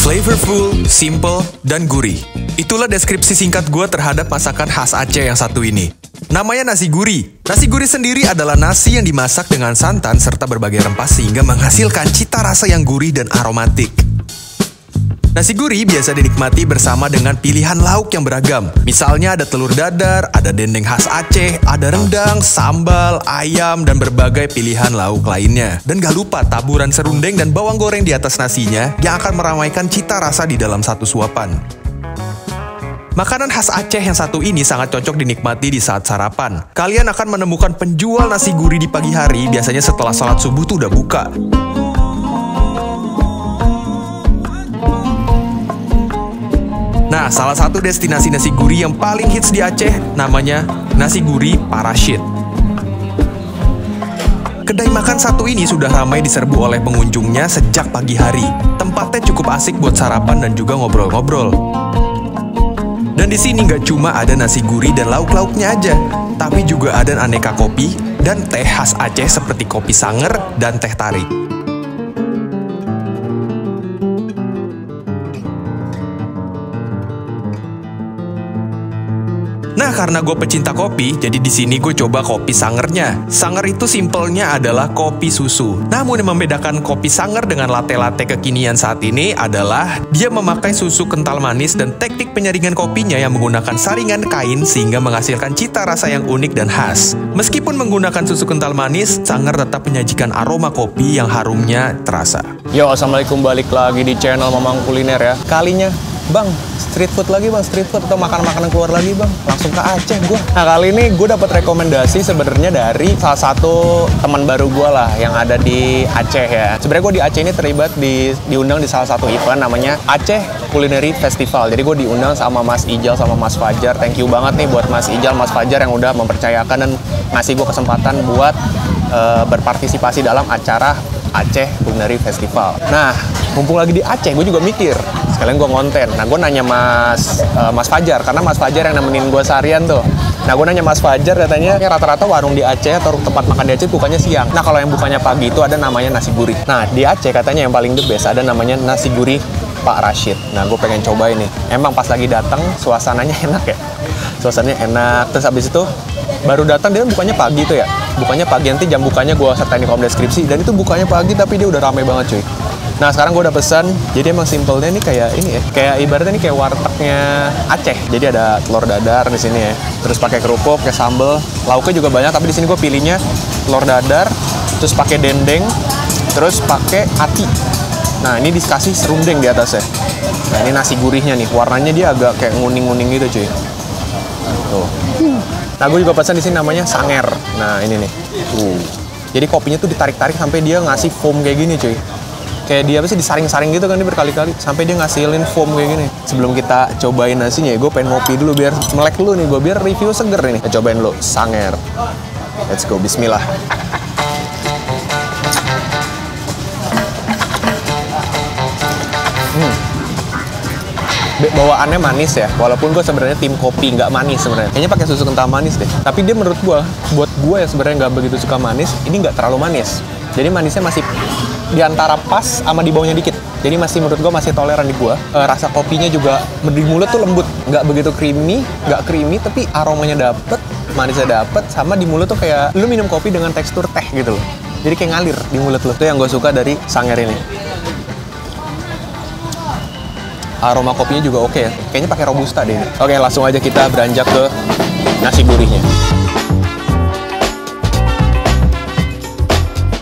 Flavorful, simple, dan gurih. Itulah deskripsi singkat gue terhadap masakan khas Aceh yang satu ini. Namanya nasi gurih. Nasi gurih sendiri adalah nasi yang dimasak dengan santan serta berbagai rempah sehingga menghasilkan cita rasa yang gurih dan aromatik. Nasi gurih biasa dinikmati bersama dengan pilihan lauk yang beragam. Misalnya ada telur dadar, ada dendeng khas Aceh, ada rendang, sambal, ayam, dan berbagai pilihan lauk lainnya. Dan gak lupa taburan serundeng dan bawang goreng di atas nasinya yang akan meramaikan cita rasa di dalam satu suapan. Makanan khas Aceh yang satu ini sangat cocok dinikmati di saat sarapan. Kalian akan menemukan penjual nasi gurih di pagi hari, biasanya setelah sholat subuh tuh udah buka. Nah, salah satu destinasi nasi gurih yang paling hits di Aceh namanya Nasi Gurih Pak Rashid. Kedai makan satu ini sudah ramai diserbu oleh pengunjungnya sejak pagi hari. Tempatnya cukup asik buat sarapan dan juga ngobrol-ngobrol. Dan di sini nggak cuma ada nasi gurih dan lauk-lauknya aja, tapi juga ada aneka kopi dan teh khas Aceh seperti kopi sanger dan teh tarik. Nah, karena gue pecinta kopi, jadi di sini gue coba kopi sangernya. Sanger itu simpelnya adalah kopi susu. Namun yang membedakan kopi sanger dengan latte-latte kekinian saat ini adalah dia memakai susu kental manis dan teknik penyaringan kopinya yang menggunakan saringan kain sehingga menghasilkan cita rasa yang unik dan khas. Meskipun menggunakan susu kental manis, sanger tetap menyajikan aroma kopi yang harumnya terasa. Yo, assalamualaikum, balik lagi di channel Mamang Kuliner ya. Kalinya Bang, street food lagi bang, street food atau makanan-makanan keluar lagi bang, langsung ke Aceh gue. Nah kali ini gue dapat rekomendasi sebenarnya dari salah satu teman baru gue lah yang ada di Aceh ya. Sebenarnya gue di Aceh ini terlibat diundang di salah satu event namanya Aceh Culinary Festival. Jadi gue diundang sama Mas Ijal sama Mas Fajar. Thank you banget nih buat Mas Ijal, Mas Fajar yang udah mempercayakan dan ngasih gue kesempatan buat berpartisipasi dalam acara Aceh Culinary Festival. Nah, mumpung lagi di Aceh, gue juga mikir sekalian gue ngonten. Nah, gue nanya Mas Fajar, karena Mas Fajar yang nemenin gue seharian tuh. Nah, gue nanya Mas Fajar, katanya rata-rata warung di Aceh atau tempat makan di Aceh bukanya siang. Nah, kalau yang bukanya pagi itu ada namanya nasi gurih. Nah, di Aceh katanya yang paling the best ada namanya nasi gurih Pak Rashid. Nah, gue pengen coba ini. Emang pas lagi datang suasananya enak ya. Suasananya enak. Terus habis itu baru datang dia bukanya pagi tuh ya. Bukanya pagi, nanti jam bukanya gue sertain di kolom deskripsi. Dan itu bukanya pagi tapi dia udah ramai banget cuy. Nah sekarang gue udah pesan, jadi emang simpelnya nih kayak ini ya, kayak ibaratnya nih kayak wartegnya Aceh. Jadi ada telur dadar di sini ya, terus pakai kerupuk, pakai sambel, lauknya juga banyak. Tapi di sini gue pilihnya telur dadar, terus pakai dendeng, terus pakai ati. Nah ini dikasih serundeng di atasnya. Nah ini nasi gurihnya nih, warnanya dia agak kayak nguning-nguning gitu cuy. Tuh. Nah gue juga pesan di sini namanya sanger. Nah ini nih. Jadi kopinya tuh ditarik-tarik sampai dia ngasih foam kayak gini cuy. Kayak dia apa sih disaring-saring gitu kan dia berkali-kali sampai dia ngasilin foam kayak gini. Sebelum kita cobain nasinya, gue pengen ngopi dulu biar melek dulu nih, gue biar review seger ini. Kita cobain dulu sanger. Let's go, bismillah. Bawaannya manis ya, walaupun gue sebenarnya tim kopi nggak manis sebenarnya. Kayaknya pakai susu kental manis deh. Tapi dia menurut gue, buat gue yang sebenarnya nggak begitu suka manis, ini nggak terlalu manis. Jadi manisnya masih di antara pas sama di bawahnya dikit. Jadi masih menurut gue masih toleran di gue. Rasa kopinya juga di mulut tuh lembut, nggak begitu nggak creamy, tapi aromanya dapet, manisnya dapet, sama di mulut tuh kayak lu minum kopi dengan tekstur teh gitu loh. Jadi kayak ngalir di mulut lu. Itu yang gue suka dari sanger ini. Aroma kopinya juga oke ya. Kayaknya pakai robusta deh ini. Oke, langsung aja kita beranjak ke nasi gurihnya.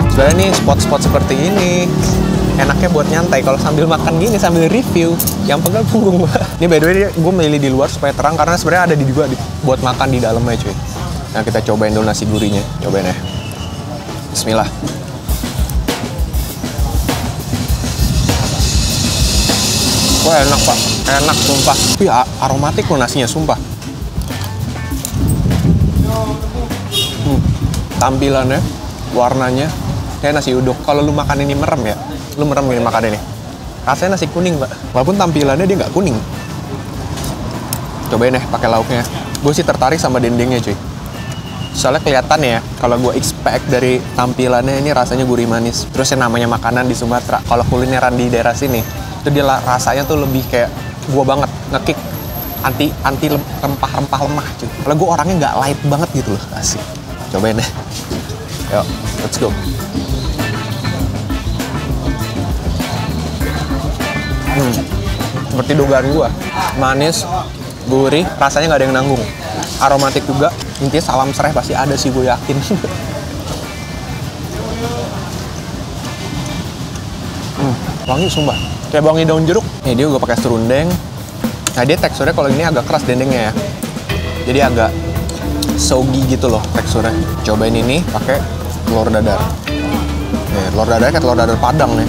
Sebenarnya nih spot-spot seperti ini enaknya buat nyantai kalau sambil makan gini, sambil review. Yang pegal punggung gue. Ini by the way gue milih di luar supaya terang karena sebenarnya ada juga buat makan di dalamnya cuy. Nah kita cobain dulu nasi gurihnya. Cobain ya. Bismillah. Wah enak pak, enak sumpah. Wih aromatik loh nasinya sumpah. Tampilannya, warnanya kayak nasi uduk. Kalau lu makan ini merem ya, lu merem ini makan ini. Rasanya nasi kuning pak, walaupun tampilannya dia nggak kuning. Cobain deh pakai lauknya. Gue sih tertarik sama dendengnya cuy. Soalnya kelihatan ya, kalau gue expect dari tampilannya ini rasanya gurih manis. Terus yang namanya makanan di Sumatera, kalau kulineran di daerah sini, Itu dia rasanya tuh lebih kayak gue banget, ngekick anti rempah-rempah lemah cuy. Kalau gue orangnya nggak light banget gitu loh, asik. Cobain deh. Yuk, let's go. Seperti dugaan gue, manis, gurih, rasanya nggak ada yang nanggung. Aromatik juga, intinya salam serai pasti ada sih, gue yakin. Wangi sumpah, kayak wangi daun jeruk. Nih dia gue pakai serundeng. Nah dia teksturnya kalau ini agak keras dendengnya ya, jadi agak soggy gitu loh teksturnya. Cobain ini pakai telur dadar. Nih telur dadar kayak telur dadar Padang nih.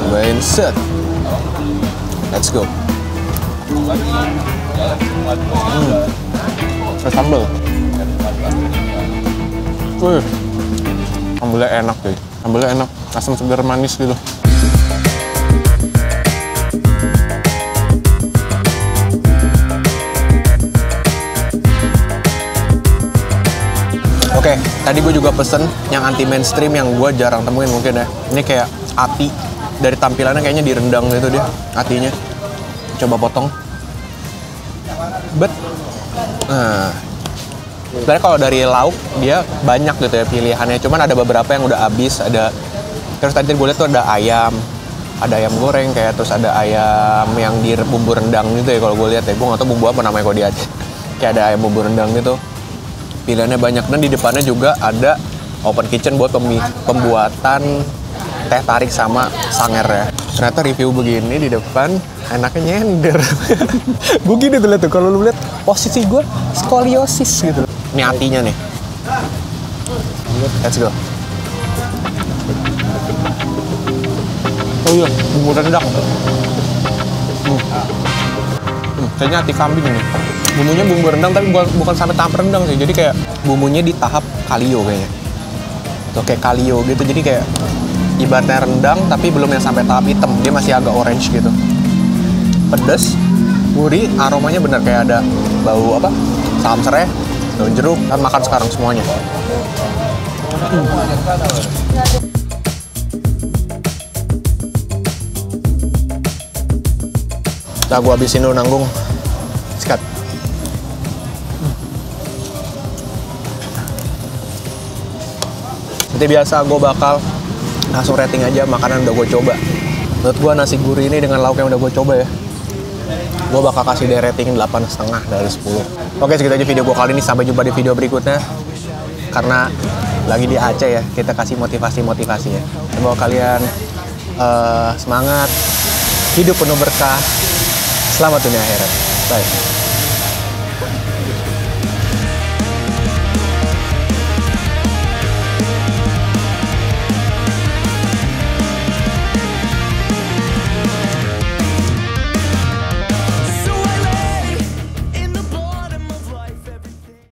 Cobain set. Let's go. Terus sambal. Sambalnya enak cuy. Sambalnya enak, asam segar manis gitu. Oke, tadi gue juga pesen yang anti mainstream yang gue jarang temuin mungkin ya. Ini kayak ati, dari tampilannya kayaknya direndang gitu dia, atinya. Coba potong. Nah, sebenarnya kalau dari lauk dia banyak gitu ya pilihannya. Cuman ada beberapa yang udah habis. Terus tadi gue lihat tuh ada ayam goreng kayak, terus ada ayam yang di bumbu rendang gitu ya kalau gue lihat ya. Gue nggak tahu bumbu apa namanya kalau di Aceh. Kayak ada ayam bumbu rendang gitu. Pilihannya banyak, dan di depannya juga ada open kitchen buat pembuatan teh tarik sama sanger ya. Ternyata review begini di depan enaknya nyender. Gue gini tuh liat tuh, kalau lu lihat posisi gue skoliosis gitu. Ini hatinya nih. Let's go. Oh iya, bumbu rendang. Kayaknya hati kambing ini. Bumbunya bumbu rendang tapi bukan sampai tahap rendang sih. Jadi kayak bumbunya di tahap kalio kayaknya. Tuh kayak kalio gitu. Jadi kayak ibaratnya rendang tapi belum yang sampai tahap hitam. Dia masih agak orange gitu. Pedes, gurih, aromanya bener kayak ada bau apa? Salam serai, daun jeruk. Kan makan sekarang semuanya. Nah, gue habisin dulu nanggung. Sikat. Seperti biasa, gue bakal langsung rating aja makanan udah gue coba. Menurut gue nasi gurih ini dengan lauk yang udah gue coba ya, gue bakal kasih dia rating 8,5 dari 10. Oke, segitu aja video gue kali ini. Sampai jumpa di video berikutnya. Karena lagi di Aceh ya, kita kasih motivasi ya. Semoga kalian semangat, hidup penuh berkah. Selamat dunia akhirat. Bye.